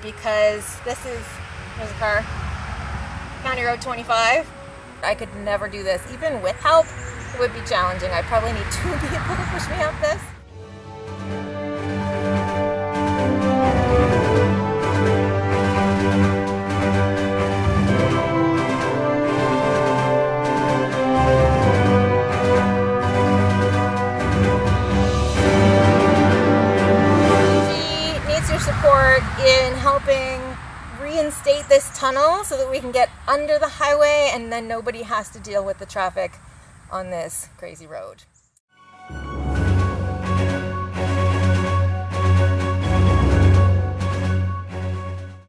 because this is, there's a car, County Road 25. I could never do this. Even with help, it would be challenging. I'd probably need 2 people to push me up this. Support in helping reinstate this tunnel so that we can get under the highway and then nobody has to deal with the traffic on this crazy road.